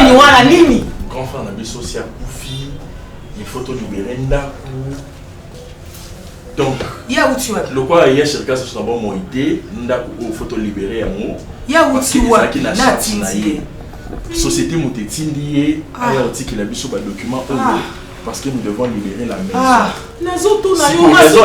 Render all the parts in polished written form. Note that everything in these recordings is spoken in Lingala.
nini wana nini? Grand frère Nabiso aussi a Koufi, il faut te libérer Ndaku. Donc, ya uti wapi? Le quoi hier chez le cas c'est bon mon idée, Ndaku il faut te libérer amour. Ya uti wapi? Na tinzie. Société Moutetindi a dit qu'il a vu sur le document parce que nous devons libérer la maison. Nazoto na Si yo raison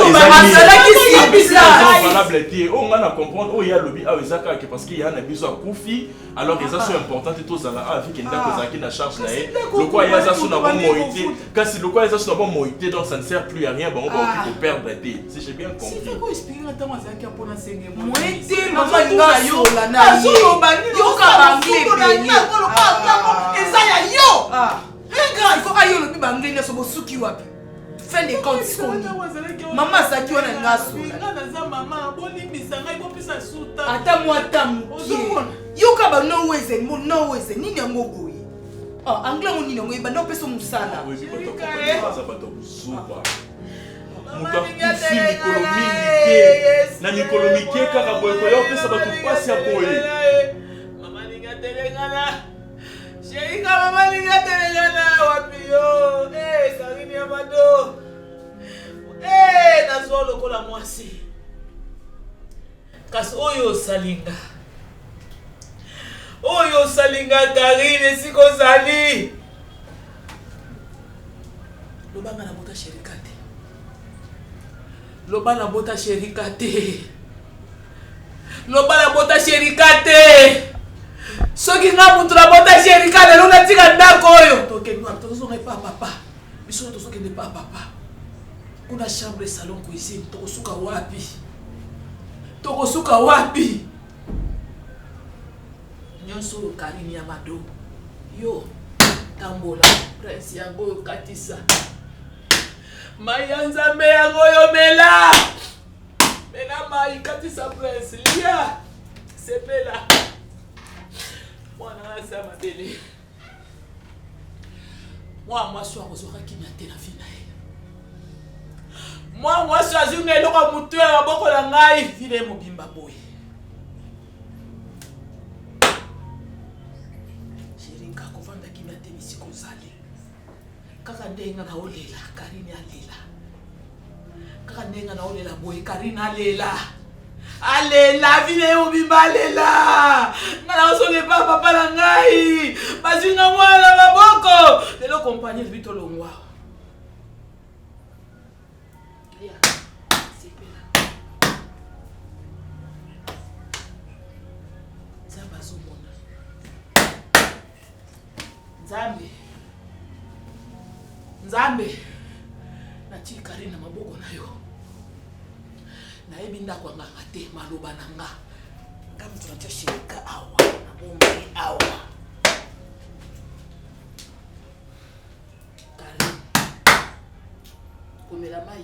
bizarre. valable était on va comprendre il y a lobby Isaka parce qu'il y a un besoin Koufi alors les actions importantes et tout ça là avec une date qui na charge là le quoi il y a ça sur la bonne moïté quand c'est le quoi il y a ça sur la bonne moïté donc ça ne sert plus à rien bon on va perdre la tête si j'ai bien compris. C'est quoi expliquer à toi ça qui a pour la seigneur moïté maman nga yo na yo ka bangle eza ya yo il faut ayo le bangle na so bosuki wapi fin de compte skoni maman saki wana ngaso na maman bolimbisa ngai bopisa suta ata mwata mukie yoka ba no weze nini yango boyi anglais mo nini ngoyi ba no peso musala na mikolomike kaka boye ko yo pesa batu pasi ya boye mama ninga telengana Sheika mama ninga telengana wapi yo sarini ya mado nazo lokola mwasi kasi oyo salinga Karine siko zali lobanga na bota sherikate lobana bota sherikate soki nga mutu na bota sherikate lelo natika ndako oyo tozonga pa papa biso tozokende pa papa kuna chambre salon cuisine tokosuka wapi nyonso Karine ya mado yo tambola prince yango katisa Maya Nzambe yango yo mela mai katisa prince lia sepela mwana asa mabele mwasi akozwaka kimia te na vie na ye mwasi azunga eloko mutu ya maboko na ngai vile mobimba boye shiringa kovanda kimia te misiko zali kaka ndenga na olela Karine alela kaka ndenga na olela boye Karine alela vile mobimba alela ngana osonge papa na ngai bazinga mwana maboko lelo compagnie vito longwa Nzambe nati Karine na maboko na yo nayebi ndako nganga te maloba na nga kama tunatia shirika awa na bombe awa Karine komela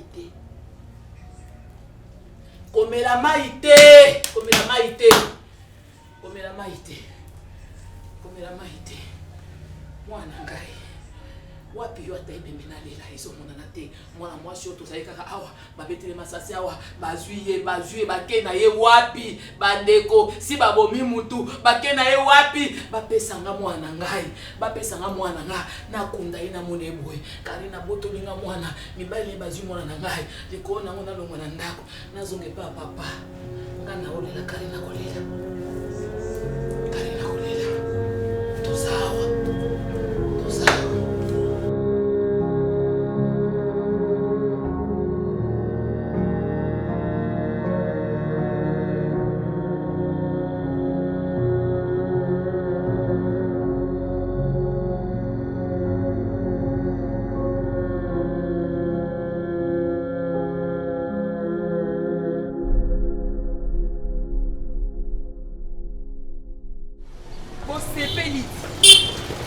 maite mwana ngai wapi yo ataibe minalela iso mona na te mwana mwasi oto sai kaka awa babetele masasi awa bazui bakena ye wapi bandeko si babomi mutu bakena ye wapi bapesanga mwana nga nakunda ina mone boy Karine botolinga mwana mibali bazui mwana na ngai likona ngona longo na ndako nazonge papa ngana olela Karine kolela tozawa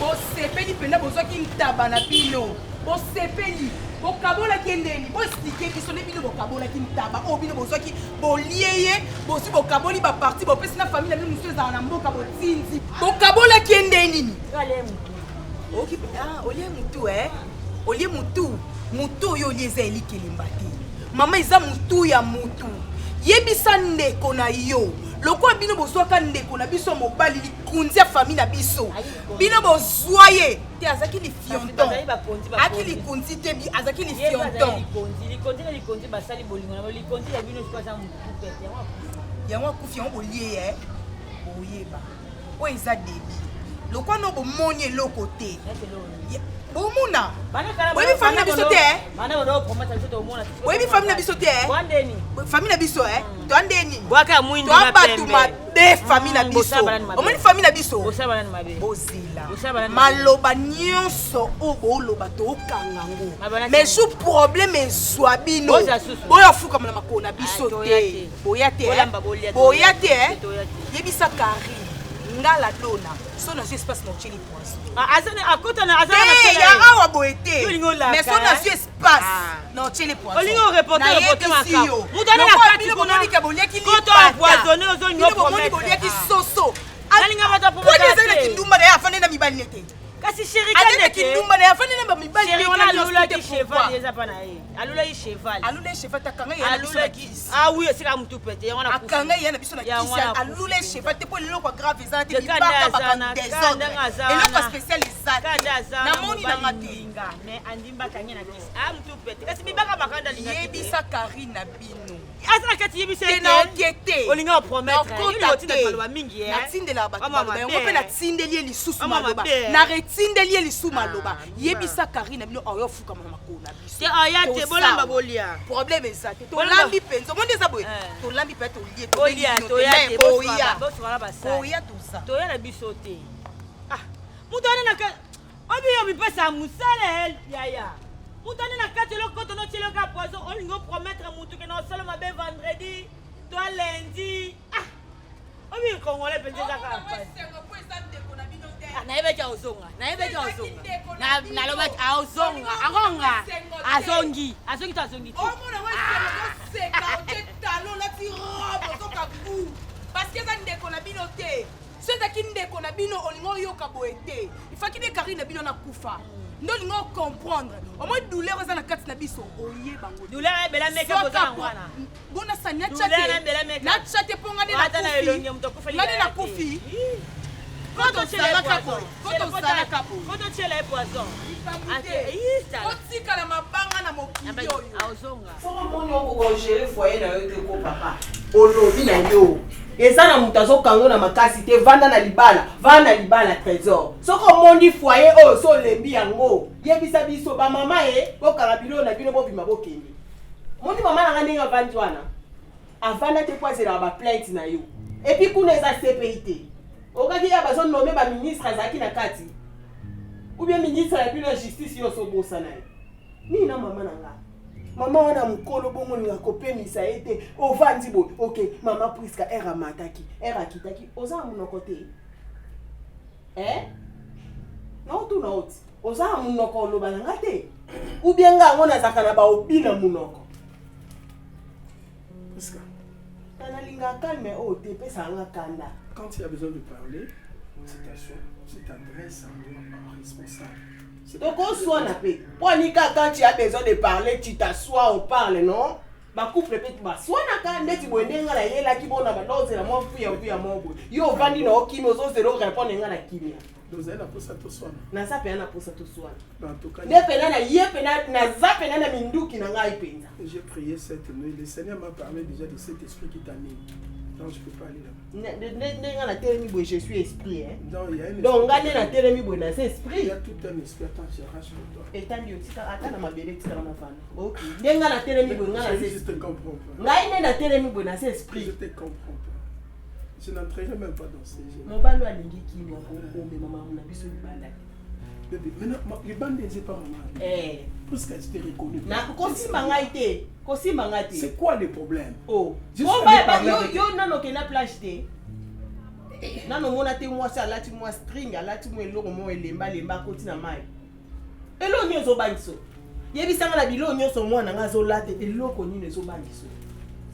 Bosepeli pena bozwaki ntaba na bino bosepeli bokabola kendeni bosike biso ne bino bokabola ki ntaba o bino bozwaki bolieye bosi bokaboli ba parti bopesi na famille na bino musu za na mboka botinzi bokabola kendeni ni ole mutu olie mutu yo lieza elikeli mbati mama eza mutu ya mutu yebisa ndeko na yo Loko bino bozwaka ndeko na biso mobali likunzi ya famille na biso. Bino bozwaye. Te azaki li fionton. Aki likunzi te bi azaki li fionton. Likonzi basali bolingo na likonzi ya bino kwa samu kupete. Yango kufi on bolie oyeba. O eza debi. Loko no bomoni loko te. Bomuna. Boyebi famille na biso te. Bana bodo prometa biso to mona. Boyebi famille na biso te. Wandeni. Famille na biso to andeni. Bwaka mwindi na pembe. De famille na biso. Omoni famille na biso. Bosaba na mabe. Bozila. Maloba nyonso o boloba to kangango. Mais sous problème ezwa bino. Boya fuka na makona biso te. Boya te. Boya te. Yebisa Karine. Ngala dona. So na espace na chili poisson. Azana akota na azana na ya awa boete. Mais so na espace na chili poisson. Olingo reporter makao. Mudana na kati kuna ni kaboliaki koto empoisonné ozonyo promettre. Boliaki soso. Alinga bata promettre. Kwa nini zana kindumba na afane na mibali nete? Kasi shirika nete kindumba na afane na mibali nete. Shirika alula ki cheval yeza pana ye. Alula yi cheval. Alula cheval takanga ya na biso na kisi. Ah oui, c'est comme tout pété. On a akanga ya na biso na kisi. Alula cheval te po lelo kwa grave za te bibaka baka désordre. Et là spécial ça. Na moni na matinga. Mais andimba kanya na kisi. Ah mtu pété. Kasi bibaka bakanda linga. Yebisa Karine na bino. Asa kati yebisa te na enquêter. Olinga promettre. Il faut tindela maloba mingi na tindela ba maloba. On peut na tindeli lisusu maloba. Na retindeli lisusu maloba. Yebisa Karine na bino oyo fuka makona biso. Te ayate bolamba bolia. Problème ezate. To lambi penzo. Monde za boye. To lambi pe to lié to bolia to ya te boya. Boya tout ça. To ya na biso te. Ah. Mutane na ka. Obi yo mi pesa musale yaya. Mutane na kati lokoto no chelo ka poison. Olingo promettre mutu ke na solo mabe vendredi. Toi lundi. Ah. Obi kongole penzo za ka. Na ebe ja ozonga. Na ebe ja ozonga. Na loba ozonga. Agonga. Azongi. Azongi to azongi. Oh mona wa seka o talon la ti robe to ka bu. Parce que ça ndeko na bino te. Ceux qui ndeko na bino olingo yoka boete. Il faut qu'il Karine na bino na kufa. Ndo lingo comprendre. Au moins douleur za na kati na biso oye bango. Douleur bela meka boza ngwana. Bona sanya chate. Na chate pongane na kufi. Ngane na kufi. Koto sala kapo. Koto sala kapo. Koto chela poison. Ate ista. Kotika na mabanga na mokili yo. Azonga. Foko moni oko gérer foyer na yo te ko papa. Olobi na yo. Eza na mutu azokanga na makasi te vanda na libala trésor. Soko mondi foyer oyo so lembi yango. Yebisa biso ba mama bokanga bilo na bino bobima bokende. Mondi mama na ngani ngavandi wana. Avanda te kwazela ba plainte na yo. Et puis kuna eza CPIT. Okaki ya bazon nommer ba ministre azaki na kati. Ou bien ministre ya bino justice yo so bosa na ye. Ni na mama na nga. Mama wana mukolo bongo ni akopemisa ete ovandi bo. OK, mama Priska era mataki, era kitaki. Oza munoko te. Non tout not. Oza munoko loba nga te. Ou bien nga ngona zakana ba obina munoko. Priska. Tana linga calme o te pesa nga kanda. Quand il y a besoin de parler, tu t'adresses à moi en responsable. Donc on soit na paix. Quand tu as besoin de parler, tu t'assois, on parle, non? Ma couple peut ba soit na ka ndeti bonenga la yela ki bona ba doze la mo fuya mo bo. Yo vandi na okimo zo zero répondre nga na kimia. Doze na posa to swana. Na za pe na posa to swana. En tout cas, ne pena na ye pena na za pena na minduki na ngai penza. J'ai prié cette nuit, le Seigneur m'a parlé déjà de cet esprit qui t'anime. Non, je peux pas aller là. Je suis esprit. Non, il y a une donc, esprit. Il y a tout un esprit. Attends, je rache pour toi. Et tant mieux, attends, ma belle, tu ok. Je te comprends pas. Je te comprends pas. Je n'entrerai même pas dans ces jeux. Mon balo a lingi qui m'a dit, maman, on a vu ce balade. Maintenant, les bandes ne sont pas maman. Parce qu'elles étaient reconnues. C'est quoi le problème? Oh, yo non que na plage te. Nano mona te moi ça lati moi string alati moi eloko mo lemba koti na mai. Elo nyozo bangiso. Yebisanga na bilo nyoso mwana nga zo late eloko nini zo bangiso.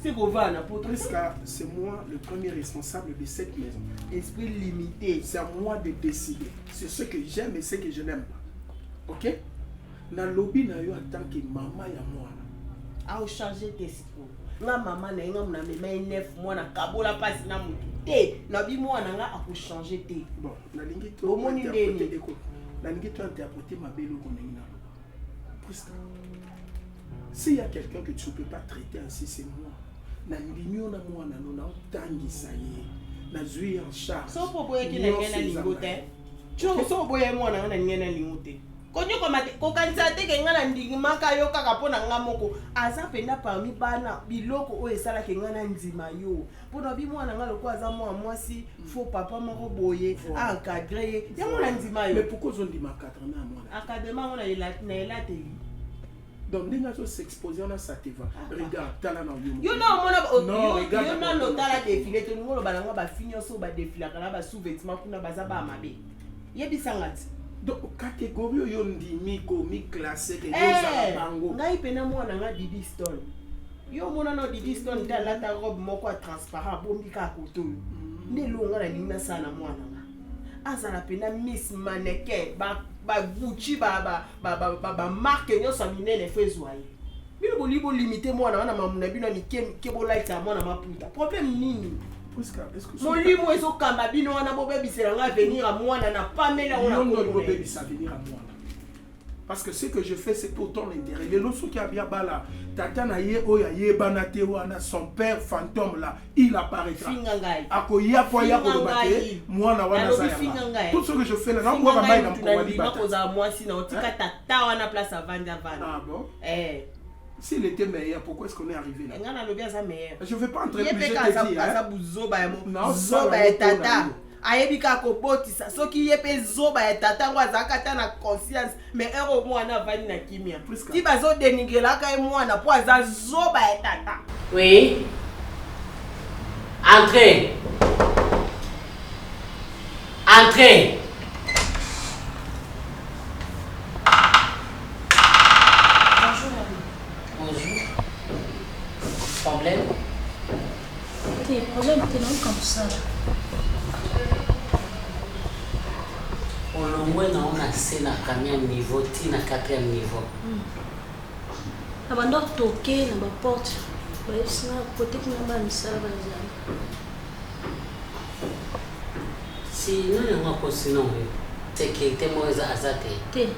C'est govana pour Priska, c'est moi le premier responsable de cette maison. Esprit limité. C'est à moi de décider. C'est ce que j'aime et ce que je n'aime pas. OK? Na lobby na yo en tant que maman ya moi. A changer tes discours. nga mama na nga muna mema 9 mois na kabola pasi na mutu te na bi mwana nga akuchanger te bon nalingi to omoni ndeni nalingi to interpréter ma belle konengi na s'il y a quelqu'un que tu ne peux pas traiter ainsi c'est moi nalingi na mwana no na otangisa ye na zui en charge so popo yeki na ngena lingo te so boye mwana nga na ngena lingo te konyo ko kanisa te ke ngana ndingi maka yo kaka pona nga moko aza penda parmi bana biloko o esala ke ngana nzima yo pona bi mwana nga loko aza mwa mwasi fo papa moko boye encadrer ya mwana nzima yo mais pourquoi on dit ma cadre na mwana académie on a elate donc ndinga so s'exposer na ça te va regarde tala na yo no mona no regarde yo no tala défilé to ngolo balanga ba finyo so ba défilé kana ba sous-vêtements kuna baza ba mabe yebisangati donc catégorie yo ndimi komi classé que yo za bango ngai pena mwana nga Didi Stone yo mona no Didi Stone ta la ta robe moko transparent bombi ka koto ne longa na linga sana mwana nga azala pena Miss Mannequin ba Gucci ba marque nyo sa minene fezwai bino bolibo limiter mwana wana mamuna bino ni kebo light ya mwana maputa problème nini molimo ezo kamba bino wana bobebisela nga venir à mwana na pamela ona ko bobebisa venir à mwana parce que ce que je fais c'est pour ton intérêt les loso qui a bien bala tata na ye oya ye banate wana son père fantôme là il apparaîtra akoya po ya ko bate mwana wana za ya tout ce que je fais là na moi ba na ko wali bata ko za mwasi na otika tata wana place à vanda vanda ah bon s'il était meilleur, pourquoi est-ce qu'on est arrivé là? Je ne vais pas entrer plus, je te dis. Ayebika ko botisa soki yepe zoba ya tata ngwaza kata na conscience mais ero mwana vani na kimia ti bazo denigela ka mwana po aza zoba ya tata. Oui. Entrez. Entrez. Problème? Tes problèmes, t'es non comme ça. Au moins, on a assez na quatrième niveau, ti na 4e niveau. Abandon toquer na ba porte. Ba sina côté qui na ba misala ba zana. Si nous n'avons pas sinon, c'est que t'es moins azate. T'es.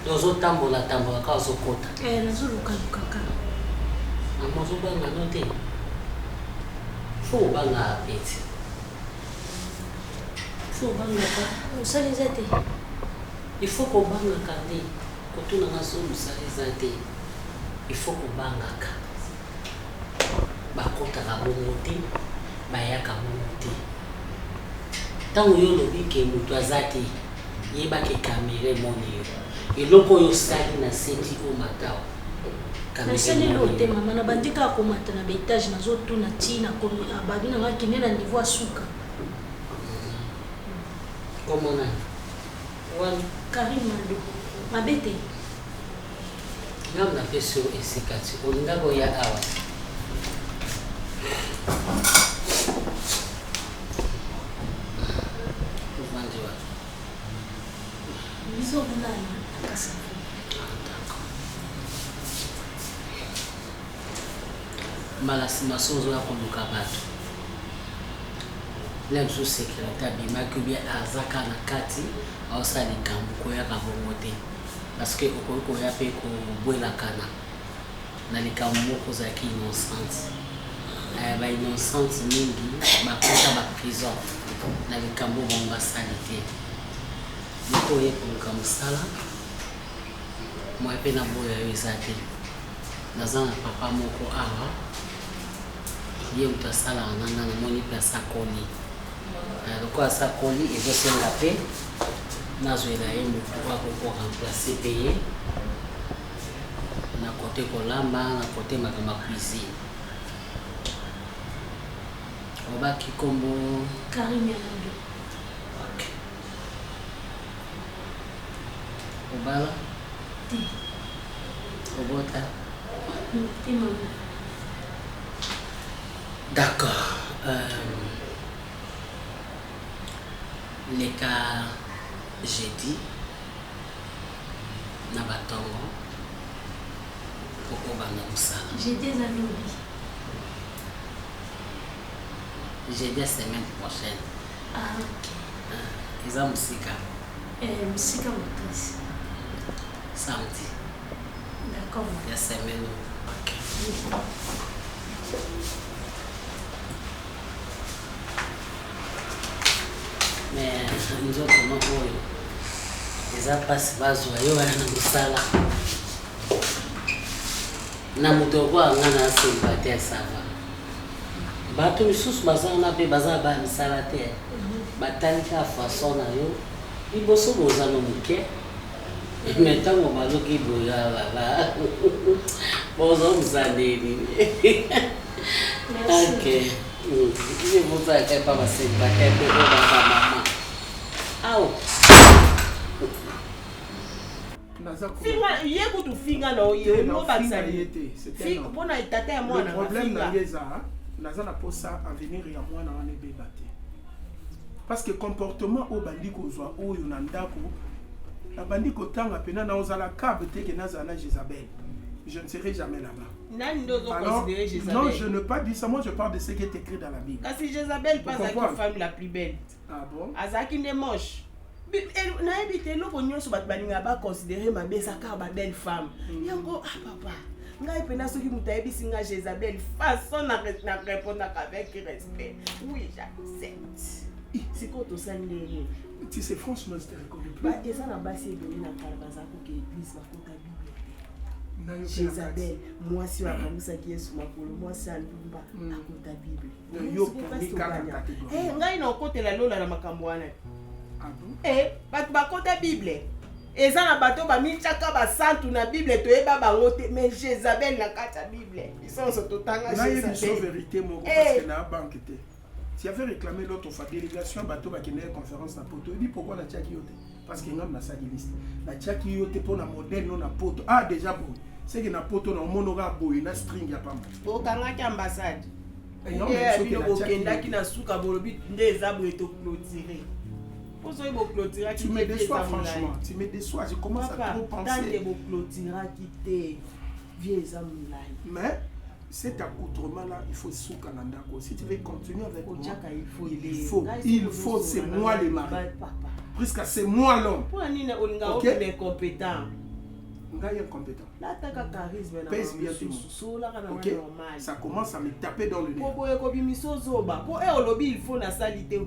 Dozo tambola ka ozokota. Nazoluka lukaka. Amozobanga no te. Fo banga apeti. Fo banga ka. Usaliza te. Il faut qu'on banga ka te. Kotuna nga so usaliza te. Il faut qu'on banga ka. Bakota ka bongo te. Bayaka bongo te. Tango yo lobi ke mutu azate. Yeba ke kamere moni yo. Eloko yo sali na seti o matao. Nasali lote mama na bandika ko mata na betage na zoto na tina ko ababi na ngakine na niveau asuka. Comment na? Wan Karim Mando. Mabete. Ngam na peso esikati. Olinga go ya awa. Uvandiwa. Mizo bulana. Malasi masozo ya koluka bato. Lem sous secrétaire bimaki bien azaka na kati awsa likambo koya ka bongo te parce que okoko ya pe ko bwela kana na likambo moko za ki innocente ba innocente mingi bakota ba prison na likambo bonga sanité niko ye ko musala moi pe na boya yo izate nazana papa moko awa ye utasala nana na moni pesa koni kwa sa koni ezosenga pe nazoela ye mutu wako ko remplacer payer na côté kolamba na côté makama cuisine obaki kombo Karim Mando. Okay. Obala Ti. Obota Ti mama. D'accord. les cas jeudi na batongo pour bana musala. Jeudi na lobi. Jeudi semaine prochaine. Ah ok. Ils ont musika. Musika makasi. Samedi. D'accord. Il y a semaine. Ok. Mais nous autres, non, ils ont passé bazwa yo wana musala. Na mutoko ngana sympathie sava. Bato misusu bazana pe bazana ba misala te. Batalika façon na yo. Iboso bozano muke. Metango baloki boya baba. Bozo mzaleli. Ok. Je vous ai pas ma sympathie pour maman. Aou. Finga yeko tu finga no yo no bakisa yete. Finga bona tata ya mwana. Le problème na yeza, naza na posa avenir ya mwana wana bebate. Parce que comportement au bandi kozwa oyo na ndako, la bandi kotanga pena na ozala kabe te ke naza na Jézabel. Je ne serai jamais là-bas. Alors, non, je ne pas dit ça. Moi, je parle de ce qui est écrit dans la Bible. Parce que Jézabel passe avec la femme la plus belle. Ah bon? Azaki ne moche. Naebite loko nyonso bat baninga ba considérer ma besaka ba belle femme. Yango ah papa. Ngai pena soki mutayebi singa Jézabel façon na répondre avec respect. Oui, j'accepte. C'est quoi tout ça ndenge? Tu sais franchement je te reconnais plus. Ba eza na basi ebele na kala bazako ke église bakota Bible. Jézabel, moi si on a comme ça qui est sous ma polo, moi c'est un lumba akota Bible. Yo kaka catégorie. Eh ngai na kote la lola na makambo wana. Ah bon? Eh, bato bakota Bible. Eza na bato ba michaka ba santu na Bible to eba bango te, mais Jézabel na kata Bible. Ils sont totanga Jézabel. C'est une vérité mon parce que na banque te. Si avait réclamé l'autre fois délégation bato ba kende conférence na poto, il dit pourquoi na tchaki yote? Parce que ngam na sa liste. Na tchaki yote pour na modèle non na poto. Ah déjà bon. C'est que na poto na monora boy na string ya pamba. Bo kanga ki ambassade. Et non, mais c'est que na kenda ki na suka bolobi nde za bo eto clôturer. Tu me déçois franchement, tu me déçois, je commence à trop penser. Mais cet accoutrement-là, il faut soukananda. Si tu veux continuer avec moi, il faut, c'est moi le mari. Puisque c'est moi l'homme. Ok? Incompétent. Incompétent. Pèse bien tout le monde. Ok? Ça commence à me taper dans le nez. Il faut la salité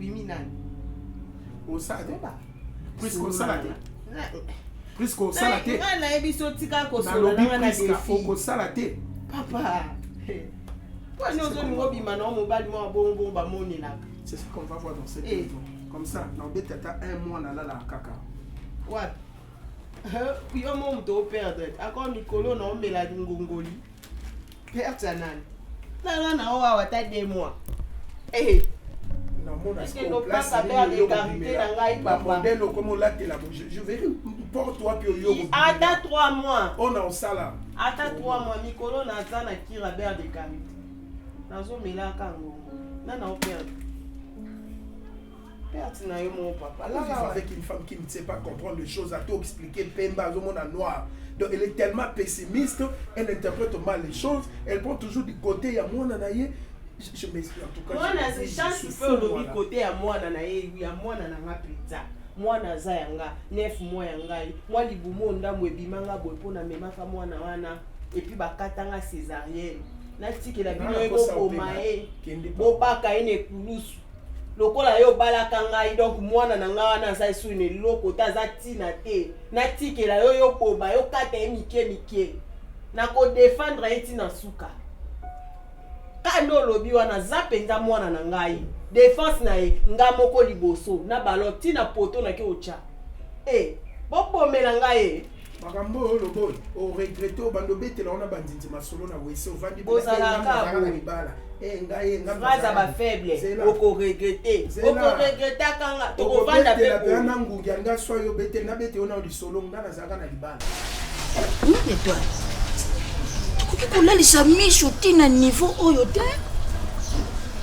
au salade. Puisque au salade. Puisque au salade. Au salade. Papa. C'est ce qu'on va voir dans cette vidéo. Comme ça, dans le tata un mois na la kaka. What? Yo mon do perdre. Encore Nicolo na omela ngongoli. Personne. Là na o wa ta 2 mois. Eh. Est-ce que nos pas savoir les qualités dans la papa? Je vais pour toi que yo. Attends 3 mois. On a ça là. Attends 3 mois. Nicolo na zana qui rabert des qualités. Nazo mela kango. Nana on perd. Perd na yo mon papa. Là avec une femme qui ne sait pas comprendre les choses, à tout expliquer Pemba au monde en noir. Donc elle est tellement pessimiste, elle interprète mal les choses, elle prend toujours du côté il y a mon anaye. Je m'explique en tout cas. Moi, je chance tu peux le côté à moi, moi, pizza. Moi, Nazayanga, 9 mois, moi, Libumo, Ndamwebimanga, Bopona, Memaka, moi, Nawana, et puis Bakatanga césarienne. Nati que la bino au maé, Bobaka, une Koulousu. Lokola yo balakanga, donc moi, Nanga, Zay sous une loko, Tazati, Nate, Nati que la yo Boba, yo Kate, Mike, Nako défendre Etina Souka. Kando lobi wana zapenza mwana na ngai défense na ye nga moko liboso na baloti na poto na ke ocha bopomela ngai makambo lobo o regretter o bando betela ona bandindi masolo na wese o vandi bozala ka libala ngai nga phrase ba faible oko regretter kanga to ko vanda pe na ngungi anga soyo betela na bete ona lisolo ngana zaka na libala toi kolalisa misho tina niveau oyo te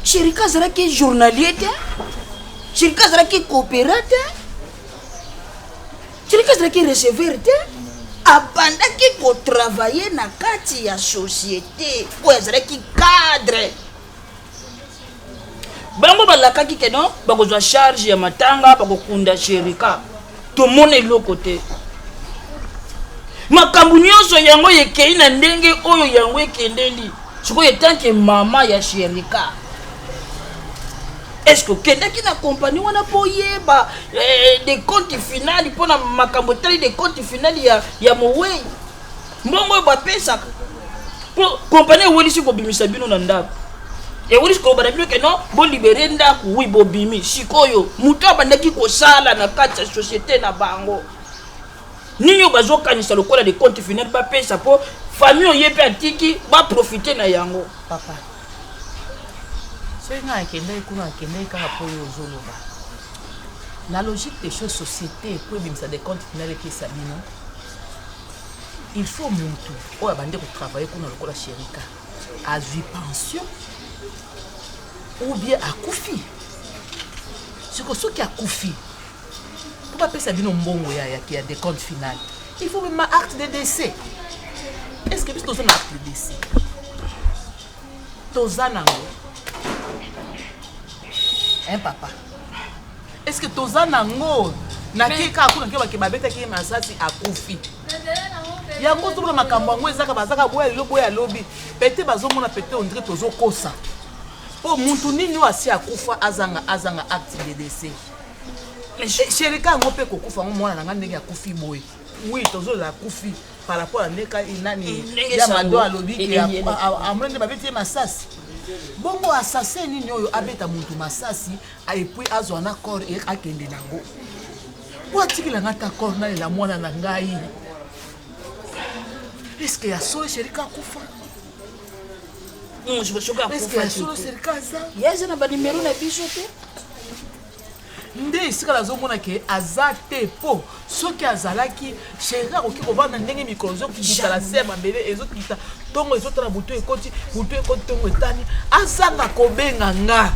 Chérika azalaki journalier te, Chérika azalaki coopérant te, Chérika azalaki receveur te, abandaki kotravailler na kati ya société oyo azalaki cadre. Bango balakaki ke non bakozwa charge ya matanga bakokunda Chérika tomona eloko te. Makambo nyonso yango yekei na ndenge oyo yango ekendeli sikoyo etanke mama ya Chérika. Est-ce que okendaki na compagnie wana po yeba des comptes finales mpona makambo etali des comptes finales ya mowei mbongo oyo bapesaka po compagnie ewelisi kobimisa bino na ndako ewelisi koloba bino ke non bolibere ndako wi bobimi sikoyo moto abandaki kosala na kati ya société na bango nini oyo bazokanisa lokola des comptes finales bapesa po famille oye mpe atiki baprofite na yango. Papa c'est nga akendaki kuna akendaki kaka po oyo ozoloba na logique des choses société po ebimisa des comptes finales epesa bino il faut mutu oyo abandi kotravaille kuna lokola Chérika azwi pension ou bien akufi siko soki akufi po bapesa bino mbongo ya des comptes finales il faut même acte de décès. Est-ce que biso toza na acte de décès toza nango hein papa? Est-ce que toza nango na keka kuna ke bakeba betaki masasi akufi yango tobona makambo yango ezaka bazaka boya lelo boya lobi pete bazomona pete on dirait tozo kosa po muntu nini wasi akufa azanga acte de décès. Chérika yango pe kokufa ngo mwana nanga ndenge akufi boye oui tozo la akufi par rapport à neka inani ya mado alobi ki amrende babeti masasi bongo assassin nini oyo abeta muntu masasi aepui azwa na corps et akende nango po atikila ngata corps na la mwana na ngai. Est-ce que ya solo Chérika akufa? Je veux choquer akufa. Est-ce que ya solo Chérika za? Yeza na ba numéro na biso te. Nde isika nazomona ke azate po soki azalaki Chérika oki kovanda ndenge mikrozo kikita la sema mbele ezokita tongo ezotala buto ekoti tongo etani azanga kobenga nga.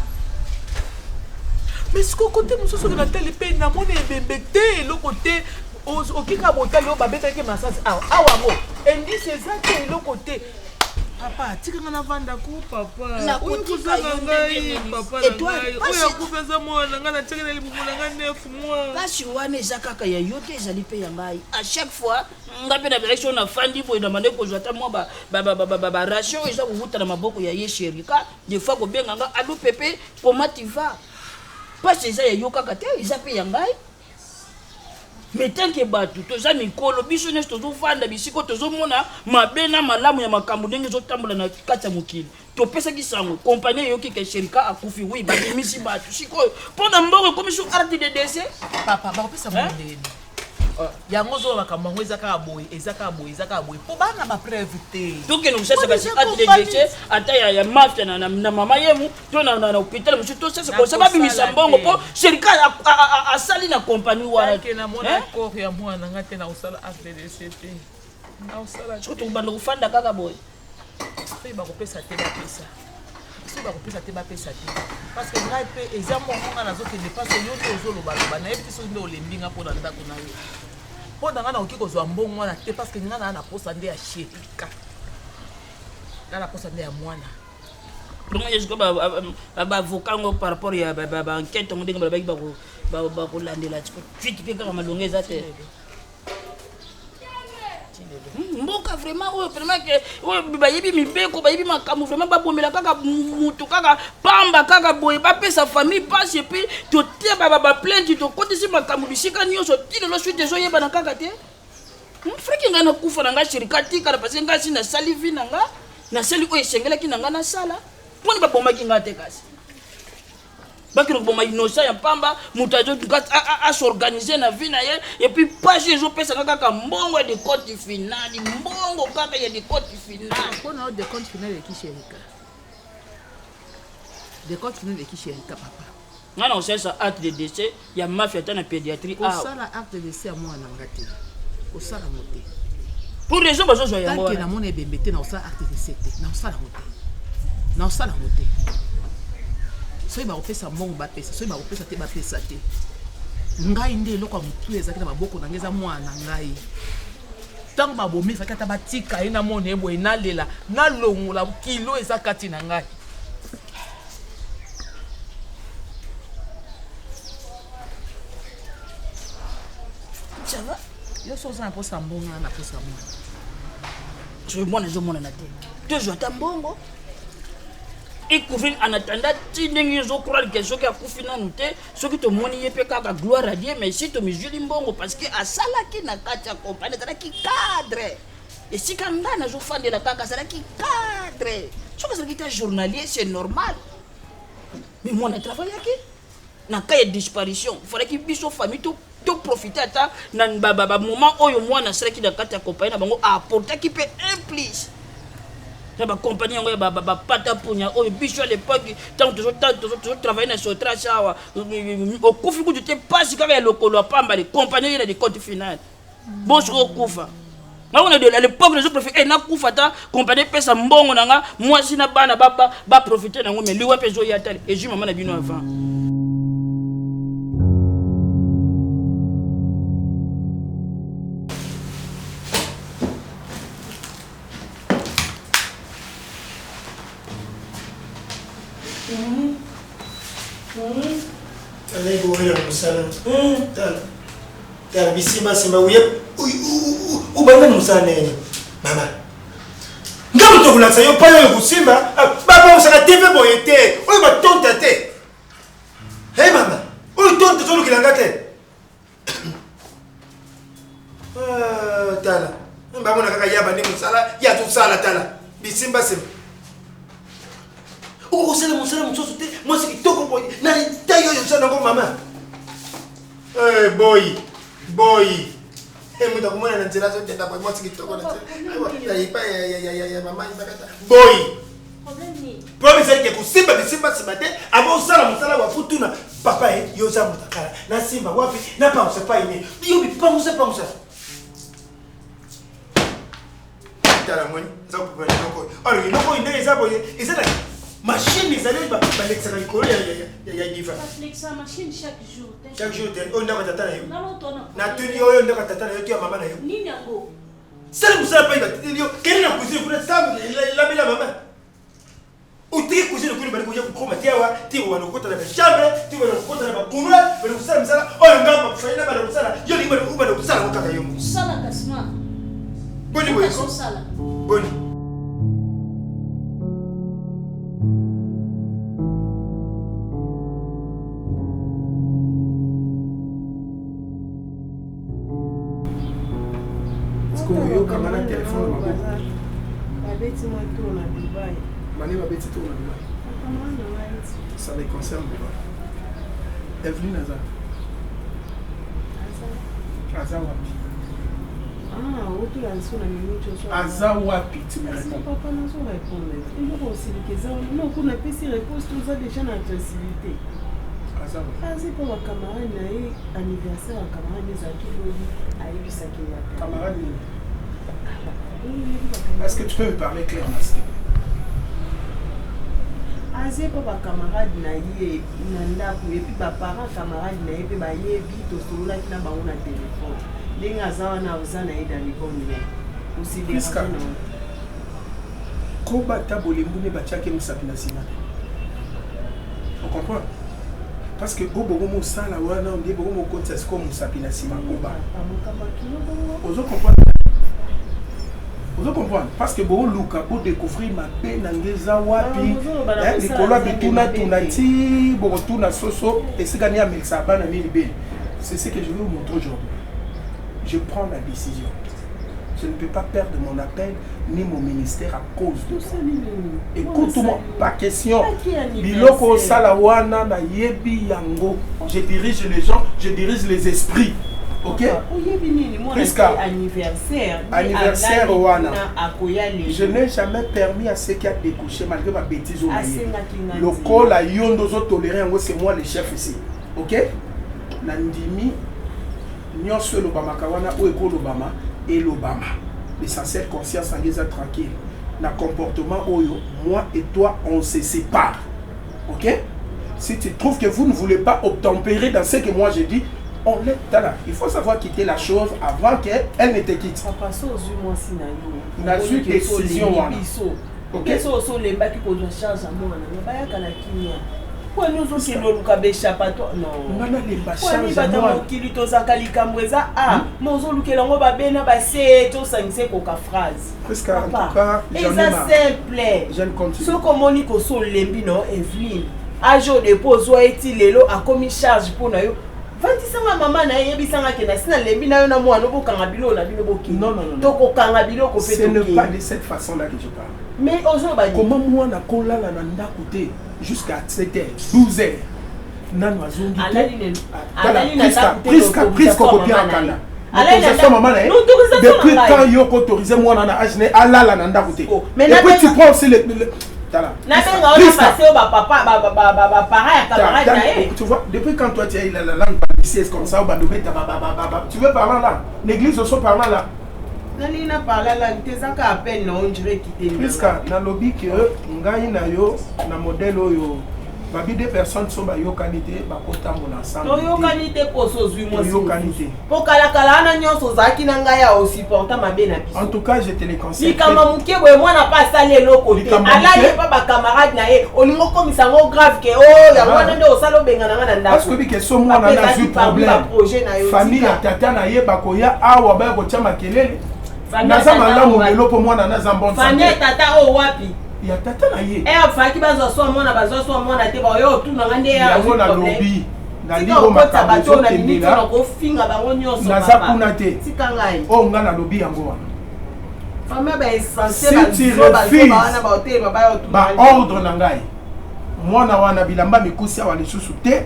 Mais siko kote mosusu na tele pe na mona ebembe te eloko te okika botali oyo babetaki masasi awa ngo endisi eza te eloko te. Papa, tika ngana vanda ku papa. Oyo kozanga ngai papa na ngai. Oyo akufeza mwana ngana tika na libumu na ngai 9 mois. Kasi wana eza kaka ya yo te ezali pe ya ngai. À chaque fois nga pe na direction na fandi boy na mande kozwa ta mwa ba ration eza kuvuta na maboko ya ye Chérika. Des fois ko benga nga alo pepe comment tu vas? Parce eza ya yo kaka te eza pe ya ngai. Mais tant que batu toza mikolo biso nyonso tozofanda bisiko tozomona mabe na malamu ya makambo ndenge ezotambola na kati ya mokili topesaki sango compagnie yoki ke Chérika akufi wi babimisi batu sikoyo mpona mbongo ekomi so arte de décès. Papa bakopesa mondeni yango ozoba makambo yango ezaka boye po bana bapreuve te tokende kosasa kasi arte de décès ata ya mafia na mama yemu to na hôpital mosusu tosasa kosa babimisa mbongo po Chérika asali na compagnie wana na mona corps ya mwana nga te na osala acte de décès te na osala soki tokobanda kofanda kaka boye pe bakopesa te bapesa te parce que ngai pe eza mongonga nazokende parce que yo te ozolobaloba nayebi te soki nde olembi nga mpo na ndako na yo mpo na nga nakoki kozwa mbongo wana te parce que nga naa na posa nde ya Chérika nga na posa nde ya mwana bavocat ngo par rapport ya baenquête ngo ndenge balobaki bakolandela twiti mpe kaka malongo eza te mboka vraiment oyo vraiment ke oyo bayebi mibeko bayebi makambo vraiment babomela kaka mutu kaka pamba kaka boye bapesa famille passe et puis totia baplainte tokotisi makambo bisika nyonso ti lelo suite ezoyebana kaka te freki ngai nakufa na ngai Chérika tikala parce que ngai si nasali vi na nga nasali oyo esengelaki na ngai nasala mponi babomaki ngai te kasi bakino koboma innocent ya pamba moto asorganize na vie na ye et puis page ezopesaka kaka mbongo ya decote finale mbongo kaka ya decote finale mpona oyo decote finale eki Chérika decote finale eki Chérika papa nga na osalisa acte de décès ya mafia ata na pédiatrie osala acte de décès ya mwana nga te osala ngo te pour raison bazozwa yango tanke namona ebembe te na osala acte de décès te na osala ngo te soki bakopesa mbongo bapesa soki bakopesa te bapesa te ngai nde eloko ya motu ezalaki na maboko na ngai eza mwana ngai ntango babomi ezalaki ata batika ye na mona ye boye nalela nalongola kilo eza kati na ngai Chava yo so oza na posa mbongo na posa mwana je mwana ezomonana te tozwa ata mbongo ikouvrir en attendant ti ndenge ezokroire ke soki akufi nanu te soki tomoni ye mpe kaka gloire à Dieu mais si tomizwili mbongo parce que asalaki na kati ya compagnie azalaki cadre esika ngai nazofandela kaka azalaki cadre soki azalaki ta journalier c'est normal mais mwana travaillaki na cas ya disparition falaki biso famille to profiter ata na moment oyo mwana asalaki na kati ya compagnie na bango apportaki mpe un plus na bacompagnie yango ya bapata punya oyo biso à l'époque ntango tozotravaille na sotrace awa okufi kutu te mpasi kaka ya lokolo ya pamba le compagnie ye na de compte final boso okufa ngakona à l'époque nazopréfere nakufa ata compagnie epesa mbongo na nga mwasi na bana baprofite nango mais liwa mpe ezoya ta eju mama na bino avant Tala bisimba simba uye ubanda musane mama ngamu to kulasa yo payo kusimba baba usaka TV boyete oyo batonta te hey mama oyo tonta tolo kilanga te tala mbamona kaka yaba ndi musala ya tu sala tala bisimba simba uko sala musala mutsoso te mwasi kitoko boy na tayo yo sana ngo mama boy muda kumona na nzela zote ndaba mwasi kitoko na nzela ya mama ibakata boy problème c'est que kusimba bisimba simate abo sala musala wa futuna papa yo za mutakala na simba wapi na pa usepa ine yo bipangusa tala mwani za kupana noko alors noko inde eza boye eza na machine ezali balexaka likolo ya diva machine chaque jour oyo ndako tata na yo natuni oyo ndako tata na yo to ya mama na yo sala mosala pai batiteli yo kende na cuisine kuna labela mama otiki cuisine kuni bali koya kokoma ti awa ti wana kokota na bachambre ti wana kokota na bakunwe bali kosala mosala oyo ngamba kufaina bali kosala yo lingi bali kosala kokaka yo boni boyeko boni Kamana téléphone maboko. Babeti moi tour na Dubaï. Mani babeti tour na Dubaï. Ça les concerne Dubaï. Evelyne Aza. Aza wapi? Autour la nso na minute so. Aza wapi tu me réponds? Papa non so répondre. Il faut aussi que ça. Non, qu'on a fait ces réponses tout ça déjà dans facilité. Aza wapi? C'est pour ma camarade na anniversaire wa camarade des akiloli ayebisa ki ya. Camarade. Est-ce que tu peux me parler clairement? Aze po ba camarade na ye na ndako et puis ba parents camarade na ye pe ba yebi to solola ki na bango na téléphone. Lenga zawana uzana ida ni bonne. Aussi des raisons. Ko bata bolembu ne batiake musapi na sima. On comprend? Parce que au bogo mo sala wana on dit bogo mo konta sko musapi na sima komba. Ozo comprendre? Vous comprenez? Parce que bon Luka pour découvrir ma peine ngeza wapi les colons bituna tunati bon tuna soso et c'est gagné à Melsaba na milibe. C'est ce que je vais vous montrer aujourd'hui. Je prends la décision. Je ne peux pas perdre mon appel ni mon ministère à cause de ça. Écoute-moi, pas question. Biloko salawana na yebi yango. Je dirige les gens, je dirige les esprits. Ok? Anniversaire Wana. Je n'ai jamais permis à ceux qui a découché malgré ma bêtise au milieu. Le col à Yondozo toléré, c'est moi le chef ici. Ok? Nandimi, Nyonso l'Obama Kawana, Oeko l'Obama et l'Obama. L'essentiel conscience en guise tranquille. Dans comportement Oyo, moi et toi, on se sépare. Ok? Si tu trouves que vous ne voulez pas obtempérer dans ce que moi j'ai dit, on l'est là. Il faut savoir quitter la chose avant qu'elle ne te quitte. Papa, so moi si na yo. Na su décision wana. OK. So les baki ko doit charge à moi na ba ya kana kinya. Kwa nous aussi no luka be chapato. Non. Nana le ba charge à moi. Kwa kili to zakali kamweza mozo lukela ngo ba bena ba se to sangise ko ka phrase. Parce qu'en tout cas, j'en ai marre. C'est simple. Je ne continue. So komoni ko so lembi no Evelyne. Ajo dépose wa eti lelo a commis charge pour na yo. Vantisanga mama na yebisanga ke na sina lembi na yo na mwana bokanga bilo na bino boki. Non, non, non. Toko kanga bilo ko pe toki. Ce n'est pas de cette façon-là que je parle. Mais ozo ba comment moi na kola la nanda côté jusqu'à 7h, 12h. Nano azongi. Alali na prise copie en kala. Autorisation maman là. Depuis quand yo autorisé moi na ajne alala nanda côté. Et puis tu prends aussi le tu vois, depuis quand toi tu as la langue parisise comme ça, tu veux parler là. L'église aussi parle là. Nalina parle là, tu sais qu'à peine non, on dirait qu'il était. Puisque dans le lobby que ngai na yo na modèle yo. Babi deux personnes sont yo qualité ba kotambola ensemble. Yo qualité pour sozui moi. Yo qualité. Pour kala na nyonso zaki na ngai ya aussi porta mabe na biso. En tout cas, je te les conseille. Si kama muke boye moi na pas salé loko te. Ala pas ba camarade na e. Olingo komisa ngo grave ke oh ya wana nde osalo benga na ngana ndako. Parce que que so moi na eu problème. Famille ya tata na ye bakoya awa ba ko chama kelele. Naza malamu lelo po moi na za bonne santé. Famille tata o wapi? Ya tata na ye. Faki bazo so mona bazo so mona te ba yo tu na ngande ya. Ya na lobby. Na liro makabato na minute na ko finga bango nyonso papa. Naza kuna te. Tika ngai. Oh nga na lobby yango wana. Famille ba essentiel ba na ba hotel ba yo tu. Ba ordre na ngai. Mwana wana bilamba mikusi wa lisusu te.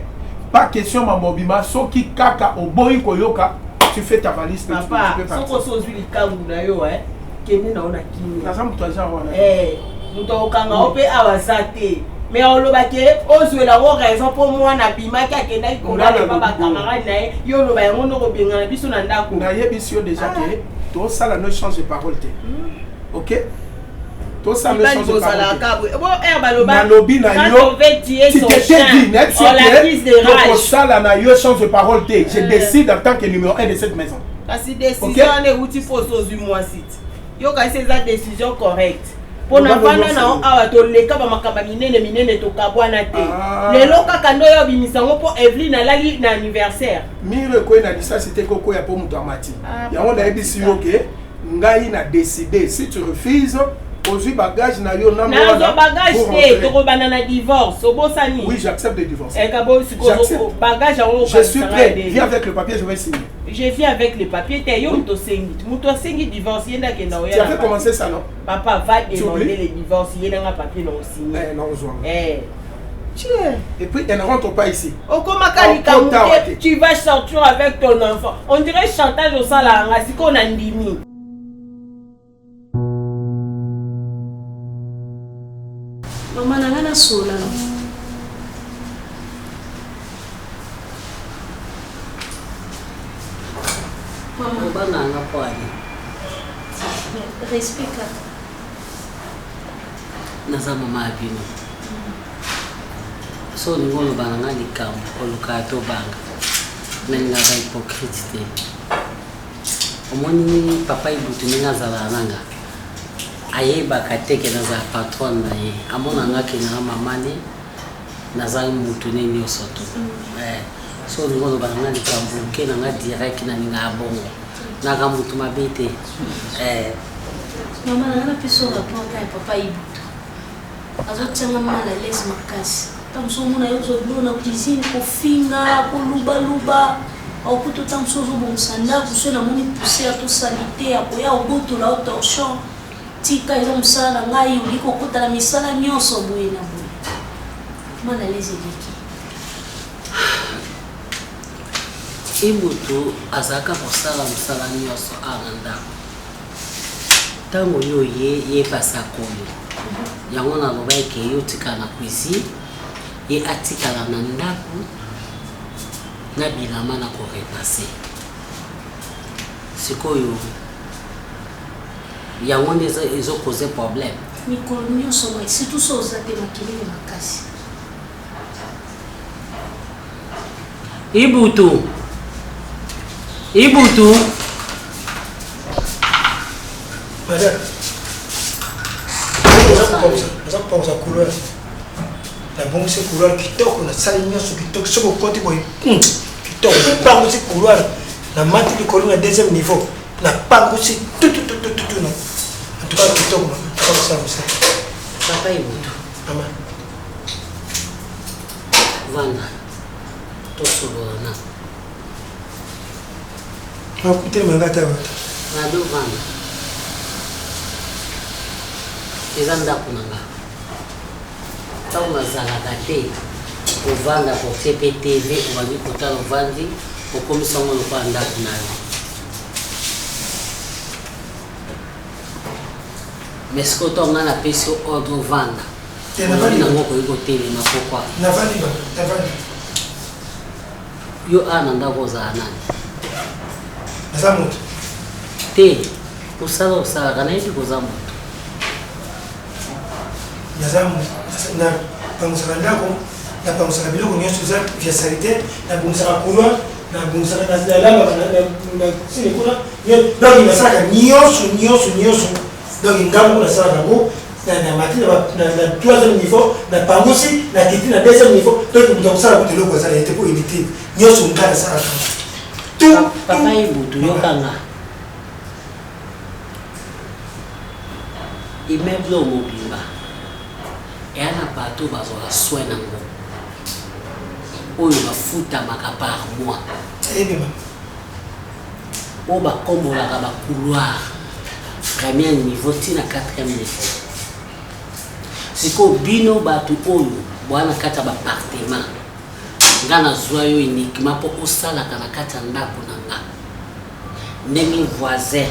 Pas question ma mobima soki kaka oboyi koyoka. Tu fais ta valise, papa, tu peux partir. Papa, si tu as fait la valise, tu peux partir. Mais on l'a dit, on a raison pour moi, on a bimé qui a été camarade, yo lo ba ngono ko binga biso na ndako. Na yebisio déjà que to sala no change de parole te. OK? To sala no change de parole. Bon herba lo ba. Na lobi na yo. Tu t'es dit net sur que to sala na yo change de parole te. Je décide en tant que numéro 1 de cette maison. Kasi décision ne outil fausse du mois site. Yo ka c'est la décision correcte. Pour na bana na awa to leka ba makamba minene to kabwana te. Lelo kaka ndo yo bimisango po Evelyne alali na anniversaire. Mire ko na disa c'était koko ya po muto amati. Ya on a ebisi yo ke ngai na décider si tu refuses aujourd'hui bagage na yo na moi na bagage te to ko bana na divorce obosani. Oui, j'accepte le divorce. E ka bo siko bagage a je suis prêt. Viens avec le papier, je vais signer. Je viens avec les papiers. T'es yo muto sengi divorce yenda ke na oya. Tu as fait commencer ça non? Papa va demander les divorces yenda nga papier non signé. Non joint. Tiens. Et puis elle ne rentre pas ici. Tu vas sortir avec ton enfant. On dirait chantage au sala nga siko na ndimi. Maman nanga na sola. Maman bana nga kwani. Respecta. Naza mama abino. So ni ngono bana nga likambo oluka to banga. Menga ba hypocrite. Omoni papa ibutu ninga zala nanga. Ayeba kateke naza patron na ye. Amona nga ke na mama ni naza mutu ne nyoso to. So ni ngono bana nga likambo ke na nga direct na ninga bongo. Naga mutu mabete. Mama nanga piso rapport ka papa ibutu. Azotsanga mama la laisse makasi. Tamso mona yo zo na cuisine ko finga ko luba. Au coup tout temps chose bon sanda ku so na moni pousser to salité ya ko ya oboto la torchon. Tika ilo msala ngai uliko kuta na misala nyonso boye na boye. Mana lezi diki. Ibutu azaka posala msala nyonso aranda. Tango yo ye pasa koyo. Yango na loba ke yo tika na cuisine. Ye atikala na ndako na bilama na ko repasser. Sikoyo yango neza ezo causer problème. Mikolo nyonso moi surtout so za te makili makasi. Ibutu. Madame. Ça pense à couleur. La bonne c'est couleur qui toque, on a saligné sur qui toque, sur le côté qui toque, pas aussi couleur. La matière du colon à deuxième niveau. La pas aussi tout. En tout cas, qui toque, comme ça aussi. Papa Ibutu. Maman. Vanda. Tout sur le na écoutez ma gata Nado Vanda. Eza ndako nanga. Ntango nazalaka te ovanda kotie mpe tv obandi kotala ovandi okomisa ngo lokola ndako na yo. Mais sikoyo ntango nga napesi yo ordre ovanda ozali nango okoki kotelema pokwa yo awa na ndako ozala nani naza moto te osalaka nayebi koza moto napangusaka ndako napangusaka biloko nyonso eza via salitaire nabongisaka couloir nabongisaka nasile kuna donc nasalaka nyonso donc ngambo nasalaka yango namati na troisième niveau napangusi natiti na deuxième niveau donc moto akosala kote eloko azala ete po inutile nyonso nga nasalaka Papa Ibutu yokanga immeuble mobimba eya na bato bazwaka soin nango oyo bafutamaka par mois oyo bakombolaka bacouloir premier niveau ntina 4e niveau sikoyo bino bato oyo bwana kati ya bapartement nga nazwa yo uniquement mpo osalaka na kati ya ndako na nga ndenge voisin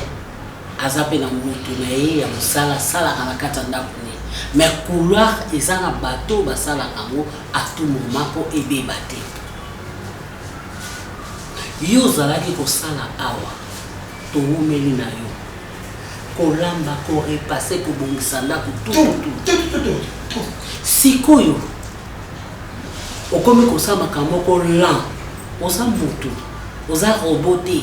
aza mpe na motu na ye ya mosala asalaka na kati ya ndako ne mais couloir eza na bato basalaka yango à tout moment mpo ebeba te yo ozalaki kosala awa towumeli na yo kolamba korepase kobongisa ndako sikoyo okomi kosala makambo moko lan oza motu oza robo te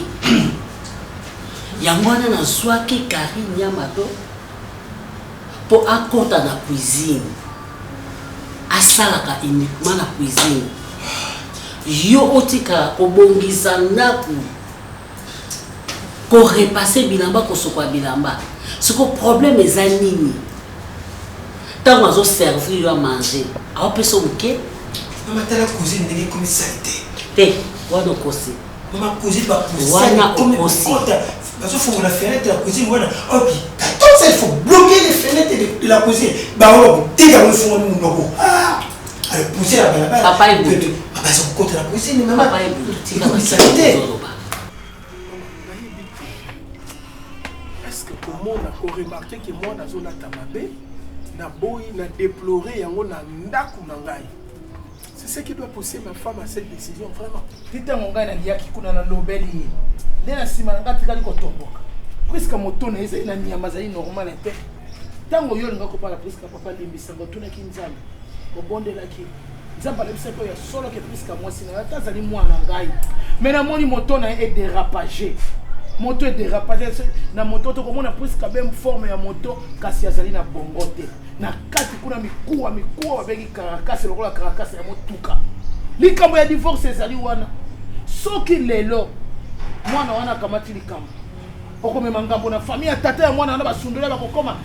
yango wana nazwaki Kari Nyama to mpo akota na cuisine asalaka uniquement na cuisine yo otikala kobongisa ndako korepase bilamba kosokola bilamba siko problème eza nini ntango azoservir yo a manger aopesa moke Maman, t'as la cousine de comme saleté. Té, wana kosi. Maman, cousine, pas cousine. Wana kosi. Parce qu'il faut la fenêtre de la cousine. Voilà. Oh, puis, comme ça, il faut bloquer les fenêtres de la cousine. Bah, on va dire qu'on faut un logo. Ah! Alors, pousser la balle. Papa est bon. Ah, bah, c'est contre la cousine, maman. Papa est bon. C'est comme saleté. Est-ce que comment on a remarqué que moi, dans la Tamabé, na boy, na déploré, yango na ndaku na ngai. C'est ce qui doit pousser ma femme à cette décision, vraiment. Tita monga na liaki kuna na lobeli. Ndena sima nga tikali ko tomboka. Presque moto na eza na nyama za normal te. Tango yo nga ko pala presque papa limbisa ngo tuna kinzambe. Ko bondela ki. Nzamba le bisepo ya solo que presque moi sina ta zali mwana ngai. Mais na moni moto na est dérapagé. Moto est dérapagé na moto to komona presque même forme ya moto kasi azali na bongote. Na kati kuna mikuwa babeki karakasi lokola karakasi ya motuka likambo ya divorce ezali wana soki lelo mwana wana kamati likambo okomema ngambo na famille tata ya mwana wana basundole bakokoma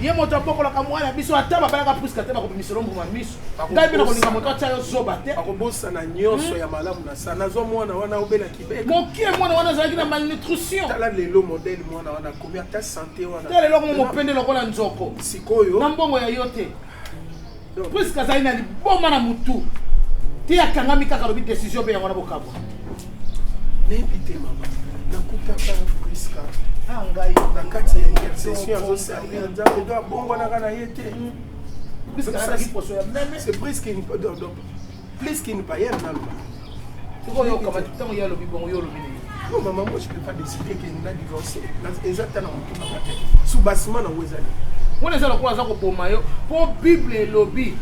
ye moto apokolaka mwana biso ata babalaka priske te bakobimiselo mbuma miso ngai mpe nakolinga moto atya yo zoba te akobosana nyonso ya malamu na sa nazwa mwana wana obela kibeka mokie mwana wana azalaki na malnutrition tala lelo modele mwana wana komi ata sante wana te lelo komo mopende lokola nzoko sikoyo na mbongo ya yo te priske azali na liboma na mutu te akangami kaka lobi décision mpe yango na bokabwa nayebi te mama nakutaka priska ngai na kati ya intercession azosalia nzambe do abongwanaka na ye te c'est presque une plus qu'une païenne naloba non maman moi je peux pas décider que na divorcé eza na motu maka te sous bâtiment na ngo ezali wana eza lokola aza koboma yo mpo bible elobi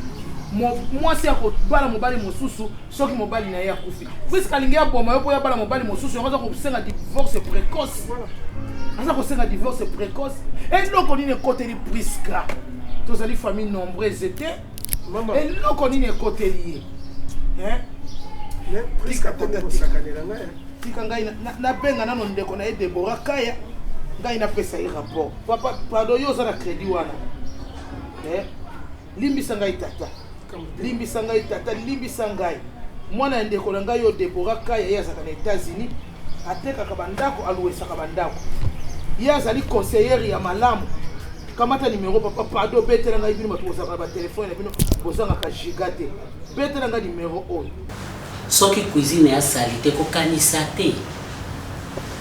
mwasi akobala mobali mosusu soki mobali na ye akufi puisque alingi aboma yo mpo ya bala mobali mosusu yango aza kosenga divorce précoce aza kosenga divorce précoce eloko nini ekoteli Priska tozali famille nombreuse te eloko nini ekoteli ye tika ngai nabenga nano ndeko na ye Debora Kaya ngai napesa ye rapport papa pardon yo oza na crédit wana limbisa ngai tata limbisa ngai mwana ya ndeko na ngai yo Debora Kaya ye azalaka na États-Unis atekaka bandako aluesaka bandako ye azali conseillere ya malamu kamata numéro papa pardon betela ngai bino bato bozalaka na batelefone na bino bozangaka giga te betela ngai numéro oyo soki cuisine ya sali te kokanisa te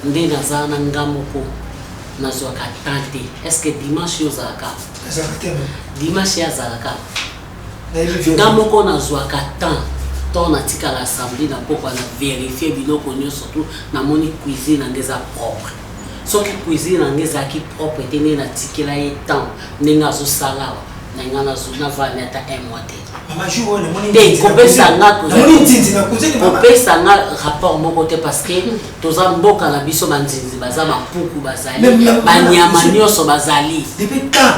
nde naza na nga moko nazwaka temps te est-ce que dimanche ozalaka dimanche azalaka nga moko nazwaka temps to natikala assemblée na pokwa na vérifier biloko nyonso tu namoni cuisine nange eza propre soki cuisine nange ezalaki propre te nde natikela ye temps ndenge azosala nanga navani ata un mois te kopesa nga rapport moko te parce que toza mboka na biso banzinzi baza bampuku bazali banyama nyonso bazali depuis quand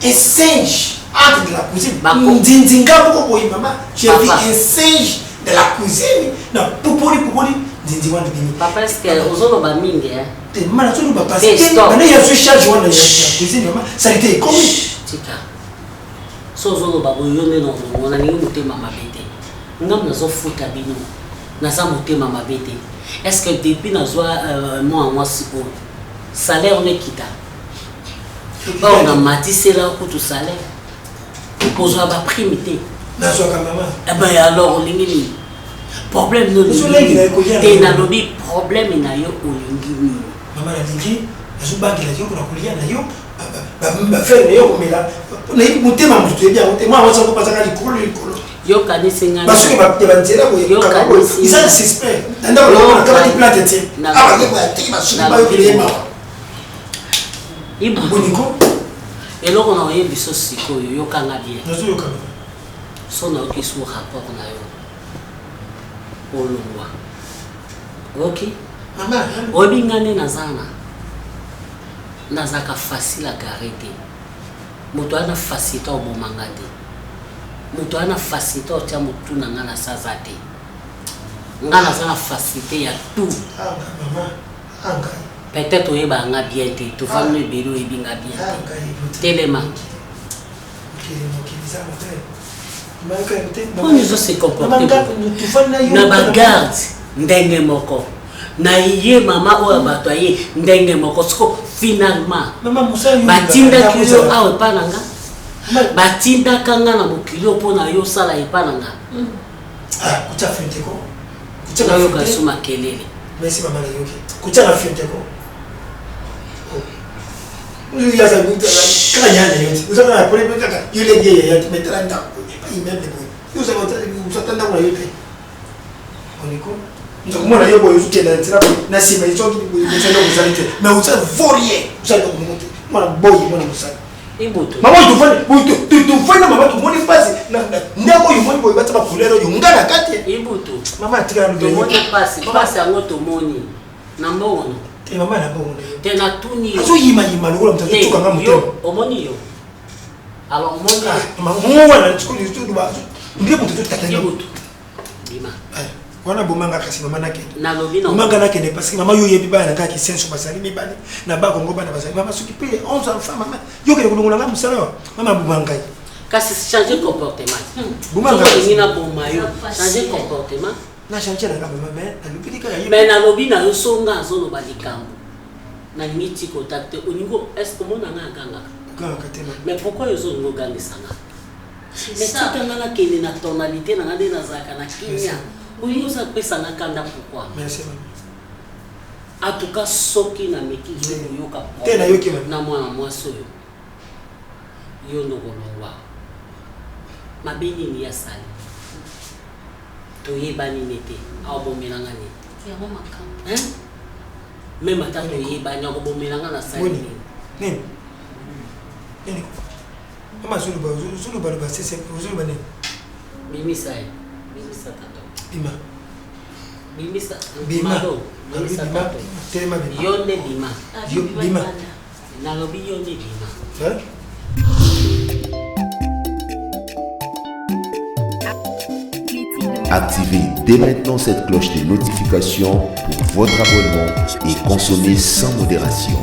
un singe entre de la cuisine ndinzinga moko boye mama j'ai vu un singe de la cuisine na popoli ndinzi wana bini papa est-ce que ozoloba mingi te mana toloba parce que bana ya so charge wana ya cuisine mama ça était comme tika so ozoloba boyo nde nongo nalingi motema mabe te ngam nazofuta bino naza motema mabe te est-ce que depuis nazwa moi mwasi oyo salaire nekita ba on a matisela kutu salaire kozwa baprime te nazwaka mama ben alors olingi nini problème no te nalobi problème na yo olingi nini mama nalingi nazobangela yo kuna kolia na yo bafere na yo komela nayebi motema moto toyebi yango te mwa awasako bazaka likolo yokanisengana basoki banzela boyeza suspect nandako nakabaki plante te abayekoyateki basoki bayokele ye mawa boningo eloko na oyebi so sikoyo yokanga bien nazoyokanga so nayoki so rapport na yo olongwa ok oyebi nga nde nazaka facile agare te moto ana facilité obomanga te moto ana facilité otia motu na nga na saza te nga naza na facilité ya tout peut-être oyeba nga bien te tovandi ebele oyebi nga bien te telema po nizo se comporte na bagarde ndenge moko na ye mama oyo bato aye ndenge moko siko finalement batindaki yo awa epa na nga batindaka nga na mokili mpo na yo osala epa na nga nayoka so makelele nzokomona yo boyo ukenda nzira na sima izoki bizelo kuzalite mais uza vorie uzalo kumuntu mwana boyi mwana musala ibuto mama tufanya mama tumoni pasi ndako yumoni boyi bataba kulero yungana kati ibuto mama atika ndo moni pasi ango tomoni na mbono te mama na mbono te na tuni azo yima lokolo mtatu tuka nga mutema omoni yo alors omoni mama wana tsikoli tudu ba ndiye mutatu tukatanga ibuto bima wana bomanga kasi mama nakende nalobi na bomanga nakende parce que mama yo yebi bana kaki senso basali mibale na ba kongo bana basali mama soki pe 11 enfants mama yo kele kulungula nga musala mama bomanga kasi changer comportement bomanga ni na bomayo changer comportement na changer na mama mais nalobi na yo songa zolo ba likambo na miti contacter oningo est-ce que mona nga ganga mais pourquoi yo zolo ganga sana mais tika nga kende na tonalité na ngade na zaka na kinya oui, vous avez ça na kanda pourquoi? Merci maman. En tout cas, soki na meki yoka. Te na yoki maman. Na mwana mwaso yo. Yo no golongwa. Mabeni ni ya sali. To yebani nete. Aw bomelanga ni. Ya mama kam. Hein? Même ata to yebani aw bomelanga na sali. Nini? Nini? Mama zulu ba sese zulu ba nini? Bimisa tato. Bima. Bimisa. Bima. Bimisa Bima. tato. Telema Bima. Yonde Bima. Bima. Nalobi yonde Bima. Hein? Activez dès maintenant cette cloche de notification pour votre abonnement et consommez sans modération.